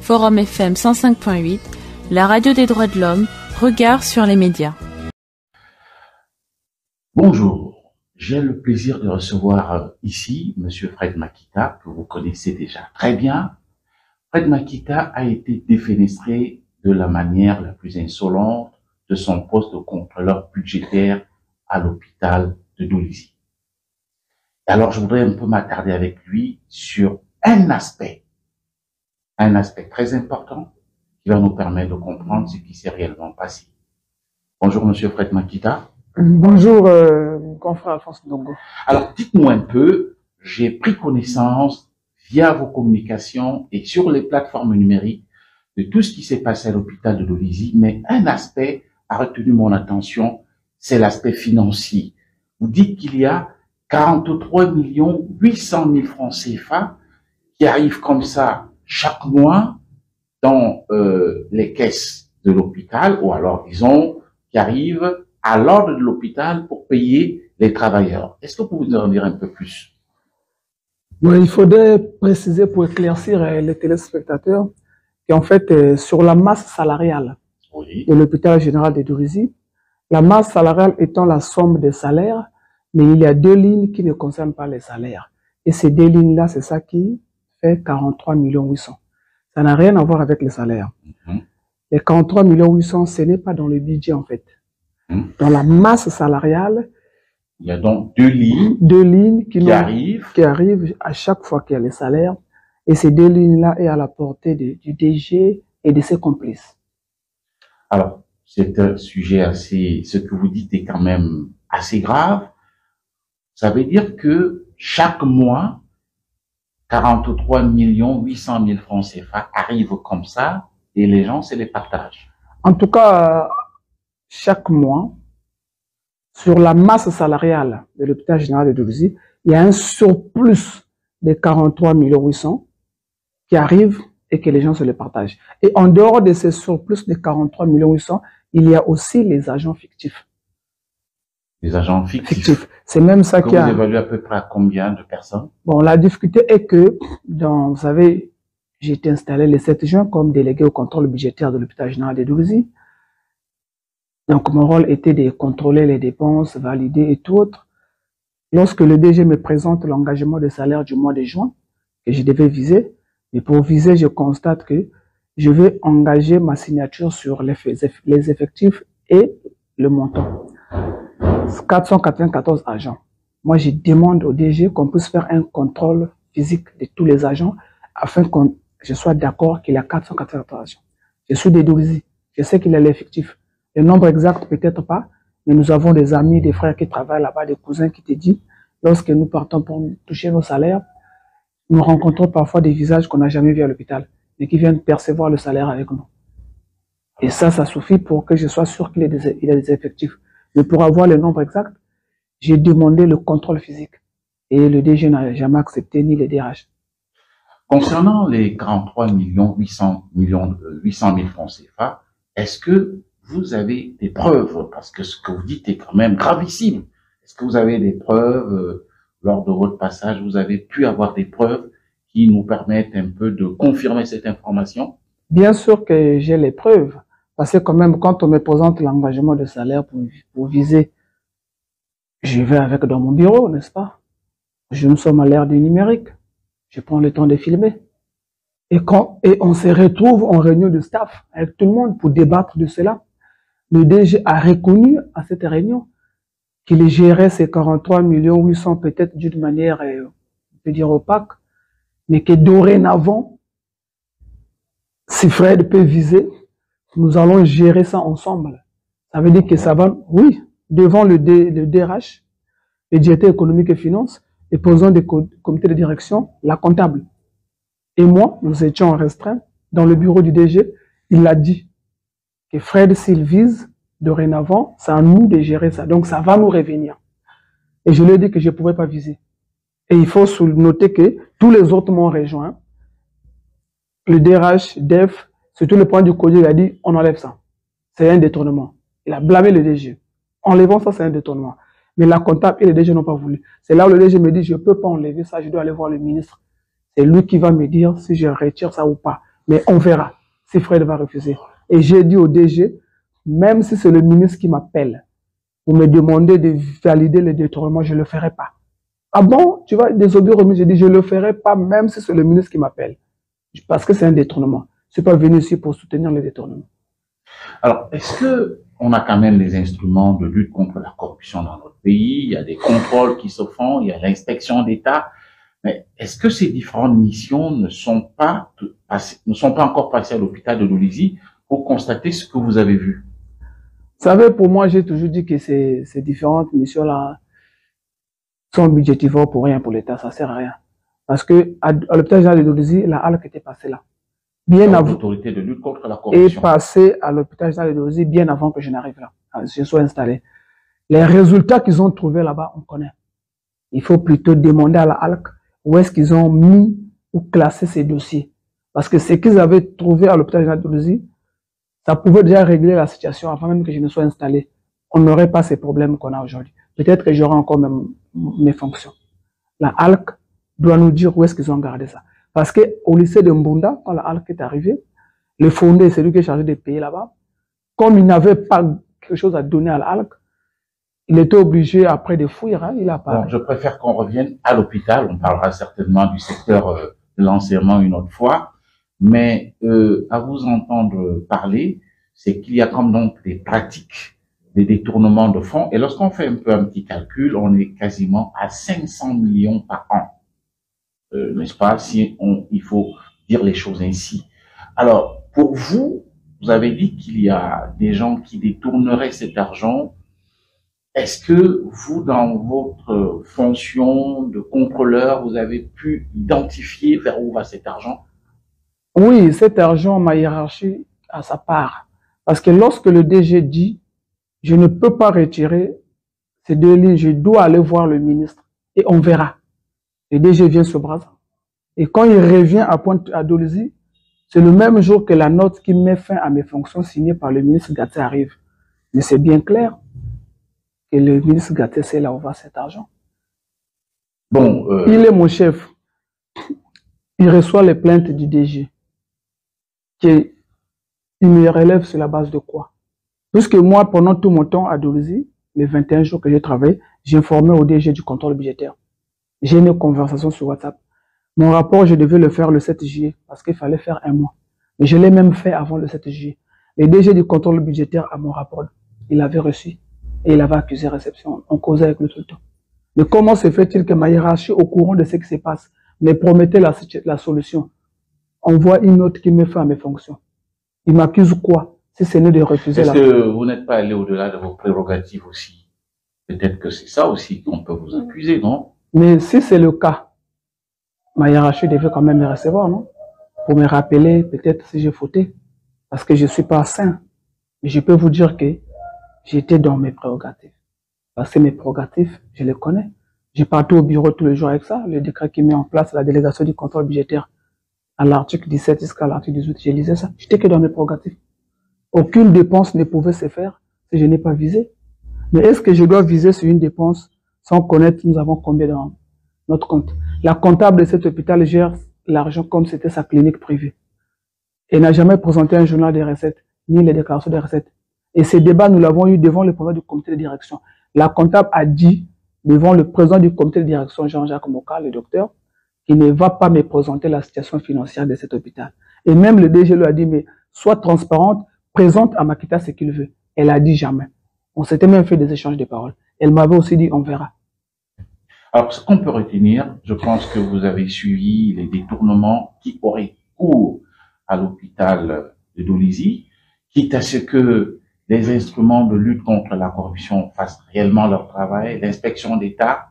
Forum FM 105.8, la radio des droits de l'homme, regard sur les médias. Bonjour, j'ai le plaisir de recevoir ici Monsieur Fred Makita, que vous connaissez déjà très bien. Fred Makita a été défenestré de la manière la plus insolente de son poste de contrôleur budgétaire à l'hôpital de Dolisie. Alors, je voudrais un peu m'attarder avec lui sur un aspect très important qui va nous permettre de comprendre ce qui s'est réellement passé. Bonjour, Monsieur Fred Makita. Bonjour, confrère Alphonse Ndongo. Alors, dites-moi un peu, j'ai pris connaissance via vos communications et sur les plateformes numériques de tout ce qui s'est passé à l'hôpital de Dolisie, mais un aspect a retenu mon attention, c'est l'aspect financier. Vous dites qu'il y a 43 800 000 francs CFA qui arrivent comme ça chaque mois dans les caisses de l'hôpital, ou alors disons qui arrivent à l'ordre de l'hôpital pour payer les travailleurs. Est-ce que vous pouvez nous en dire un peu plus? Oui, il faudrait préciser pour éclaircir les téléspectateurs qu'en fait, sur la masse salariale de l'hôpital général de Dolisie, la masse salariale étant la somme des salaires, mais il y a deux lignes qui ne concernent pas les salaires. Et ces deux lignes-là, c'est ça qui fait 43 800 000. Ça n'a rien à voir avec les salaires. Les 43 800 000, ce n'est pas dans le budget en fait. Dans la masse salariale, il y a donc deux lignes qui arrivent à chaque fois qu'il y a les salaires. Et ces deux lignes-là est à la portée du DG et de ses complices. Alors, c'est un sujet ce que vous dites est quand même assez grave. Ça veut dire que chaque mois, 43 800 000 francs CFA arrivent comme ça et les gens se les partagent. En tout cas, chaque mois, sur la masse salariale de l'hôpital général de Dolisie, il y a un surplus de 43 800 000 qui arrive et que les gens se les partagent. Et en dehors de ces surplus de 43 800 000, il y a aussi les agents fictifs. Les agents fictifs. C'est même ça qui a... Vous évaluez à peu près à combien de personnes? Bon, la difficulté est que, vous savez, j'ai été installé le 7 juin comme délégué au contrôle budgétaire de l'hôpital général de Dolisie. Donc, mon rôle était de contrôler les dépenses, valider et tout autre. Lorsque le DG me présente l'engagement de salaire du mois de juin, que je devais viser, et pour viser, je constate que je vais engager ma signature sur les effectifs et le montant. 494 agents. Moi, je demande au DG qu'on puisse faire un contrôle physique de tous les agents afin que je sois d'accord qu'il y a 494 agents. Je suis de Dolisie. Je sais qu'il y a l'effectif. Le nombre exact, peut-être pas, mais nous avons des amis, des frères qui travaillent là-bas, des cousins qui te disent, lorsque nous partons pour toucher nos salaires, nous rencontrons parfois des visages qu'on n'a jamais vus à l'hôpital, mais qui viennent percevoir le salaire avec nous. Et ça suffit pour que je sois sûr qu'il y a des effectifs. Mais pour avoir le nombre exact, j'ai demandé le contrôle physique. Et le DG n'a jamais accepté, ni les DRH. Concernant les 43 800 000 francs CFA, est-ce que vous avez des preuves? Parce que ce que vous dites est quand même gravissime. Est-ce que vous avez des preuves lors de votre passage? Vous avez pu avoir des preuves qui nous permettent un peu de confirmer cette information? Bien sûr que j'ai les preuves. Parce que quand même, quand on me présente l'engagement de salaire pour viser, je vais avec dans mon bureau, n'est-ce pas? Nous sommes à l'ère du numérique. Je prends le temps de filmer. Et on se retrouve en réunion de staff avec tout le monde pour débattre de cela. Le DG a reconnu à cette réunion qu'il gérait ces 43 800 000 peut-être d'une manière, on peut dire opaque, mais que dorénavant, si Fred peut viser, nous allons gérer ça ensemble. Ça veut dire que ça va, oui, devant le DRH, le directeur économique et finance, les présidents des comités de direction, la comptable. Et moi, nous étions restreints dans le bureau du DG. Il a dit que Fred, s'il vise, dorénavant, c'est à nous de gérer ça. Donc, ça va nous revenir. Et je lui ai dit que je ne pouvais pas viser. Et il faut noter que tous les autres m'ont rejoint. Le DRH, DEF, surtout le point du code, il a dit, on enlève ça. C'est un détournement. Il a blâmé le DG. Enlevant ça, c'est un détournement. Mais la comptable et le DG n'ont pas voulu. C'est là où le DG me dit, je ne peux pas enlever ça, je dois aller voir le ministre. C'est lui qui va me dire si je retire ça ou pas. Mais on verra si Fred va refuser. Et j'ai dit au DG, même si c'est le ministre qui m'appelle pour me demander de valider le détournement, je ne le ferai pas. Ah bon, tu vas désobéir au ministre? J'ai dit, je ne le ferai pas, même si c'est le ministre qui m'appelle. Parce que c'est un détournement. Je ne suis pas venu ici pour soutenir le détournement. Alors, est-ce que on a quand même des instruments de lutte contre la corruption dans notre pays? Il y a des contrôles qui se font, il y a l'inspection d'État. Mais est-ce que ces différentes missions ne sont pas encore passées à l'hôpital de Dolisie pour constater ce que vous avez vu? Vous savez, pour moi, j'ai toujours dit que ces différentes missions-là sont budgétivores pour rien pour l'État, ça ne sert à rien. Parce que à l'hôpital général de Dolisie, la HALC était passée là. Bien avant. L'autorité de lutte contre la corruption. Est passée à l'hôpital général de Dolisie bien avant que je n'arrive là. Je sois installé. Les résultats qu'ils ont trouvés là-bas, on connaît. Il faut plutôt demander à la HALC où est-ce qu'ils ont mis ou classé ces dossiers. Parce que ce qu'ils avaient trouvé à l'hôpital général de Dolisie, ça pouvait déjà régler la situation avant même que je ne sois installé. On n'aurait pas ces problèmes qu'on a aujourd'hui. Peut-être que j'aurai encore même mes fonctions. La HALC doit nous dire où est-ce qu'ils ont gardé ça. Parce qu'au lycée de Mbunda, quand la HALC est arrivée, le fondé, c'est lui qui est chargé de payer là-bas. Comme il n'avait pas quelque chose à donner à la HALC, il était obligé, après de fuir, hein, il a pas. Bon, je préfère qu'on revienne à l'hôpital. On parlera certainement du secteur de l'enseignement une autre fois. Mais à vous entendre parler, c'est qu'il y a comme donc des pratiques, des détournements de fonds. Et lorsqu'on fait un petit calcul, on est quasiment à 500 millions par an. N'est-ce pas, si il faut dire les choses ainsi. Alors, pour vous, vous avez dit qu'il y a des gens qui détourneraient cet argent. Est-ce que vous, dans votre fonction de contrôleur, vous avez pu identifier vers où va cet argent? Oui, cet argent, ma hiérarchie a sa part. Parce que lorsque le DG dit, je ne peux pas retirer ces 2 lignes, je dois aller voir le ministre et on verra. Le DG vient sur Brazza. Et quand il revient à Dolisie, c'est le même jour que la note qui met fin à mes fonctions signée par le ministre Gatté arrive. Mais c'est bien clair que le ministre Gatté sait là où va cet argent. Bon, il est mon chef. Il reçoit les plaintes du DG. Il me relève sur la base de quoi? Puisque moi, pendant tout mon temps à Dolisie, les 21 jours que j'ai travaillé, j'informais au DG du contrôle budgétaire. J'ai une conversation sur WhatsApp. Mon rapport, je devais le faire le 7 juillet parce qu'il fallait faire 1 mois. Mais je l'ai même fait avant le 7 juillet. Le DG du contrôle budgétaire a mon rapport. Il l'avait reçu et il avait accusé réception. On causait avec lui tout le temps. Mais comment se fait-il que ma hiérarchie, au courant de ce qui se passe, me promettait la solution? On voit une note qui met fin à mes fonctions. Il m'accuse quoi? Si ce n'est de refuser la... Est-ce que vous n'êtes pas allé au-delà de vos prérogatives aussi? Peut-être que c'est ça aussi qu'on peut vous accuser, non? Mais si c'est le cas, ma hiérarchie devait quand même me recevoir, non? Pour me rappeler peut-être si j'ai fauté. Parce que je ne suis pas saint. Mais je peux vous dire que j'étais dans mes prérogatives. Parce que mes prérogatives, je les connais. J'ai parti au bureau tous les jours avec ça. Le décret qui met en place la délégation du contrôle budgétaire à l'article 17 jusqu'à l'article 18, je lisais ça. J'étais que dans mes prérogatives. Aucune dépense ne pouvait se faire si je n'ai pas visé. Mais est-ce que je dois viser sur une dépense sans connaître nous avons combien dans notre compte? La comptable de cet hôpital gère l'argent comme c'était sa clinique privée. Elle n'a jamais présenté un journal des recettes, ni les déclarations des recettes. Et ces débats, nous l'avons eu devant le président du comité de direction. La comptable a dit, devant le président du comité de direction, Jean-Jacques Moka, le docteur, qu'il ne va pas me présenter la situation financière de cet hôpital. Et même le DG lui a dit, mais sois transparente, présente à Makita ce qu'il veut. Elle a dit jamais. On s'était même fait des échanges de paroles. Elle m'avait aussi dit, on verra. Alors, ce qu'on peut retenir, je pense que vous avez suivi les détournements qui auraient cours à l'hôpital de Dolisie, quitte à ce que les instruments de lutte contre la corruption fassent réellement leur travail, l'inspection d'État,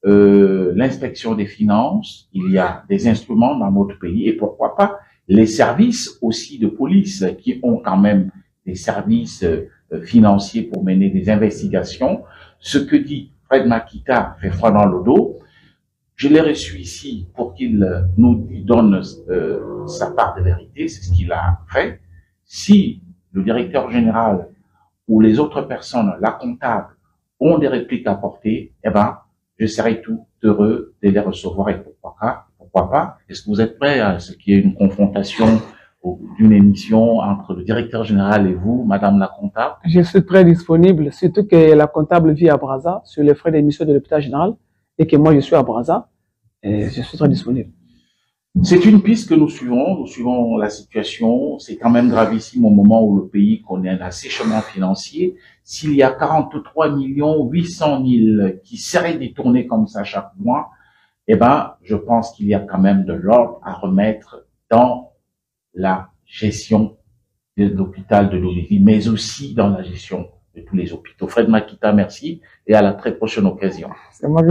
l'inspection des finances, il y a des instruments dans notre pays, et pourquoi pas les services aussi de police qui ont quand même des services financiers pour mener des investigations. Ce que dit Fred Makita fait froid dans le dos. Je l'ai reçu ici pour qu'il nous donne sa part de vérité, c'est ce qu'il a fait. Si le directeur général ou les autres personnes, la comptable, ont des répliques à porter, eh ben, je serai tout heureux de les recevoir et pourquoi pas. Est-ce que vous êtes prêts à ce qu'il y ait une confrontation d'une émission entre le directeur général et vous, Madame la comptable? Je suis très disponible, surtout que la comptable vit à Brazza, sur les frais d'émission de l'hôpital général, et que moi je suis à Brazza, et je suis très disponible. C'est une piste que nous suivons la situation. C'est quand même gravissime au moment où le pays connaît un assèchement financier. S'il y a 43 800 000 qui seraient détournés comme ça chaque mois, eh ben, je pense qu'il y a quand même de l'ordre à remettre dans la gestion de l'hôpital de l'Olivier, mais aussi dans la gestion de tous les hôpitaux. Fred Makita, merci et à la très prochaine occasion. C'est moi qui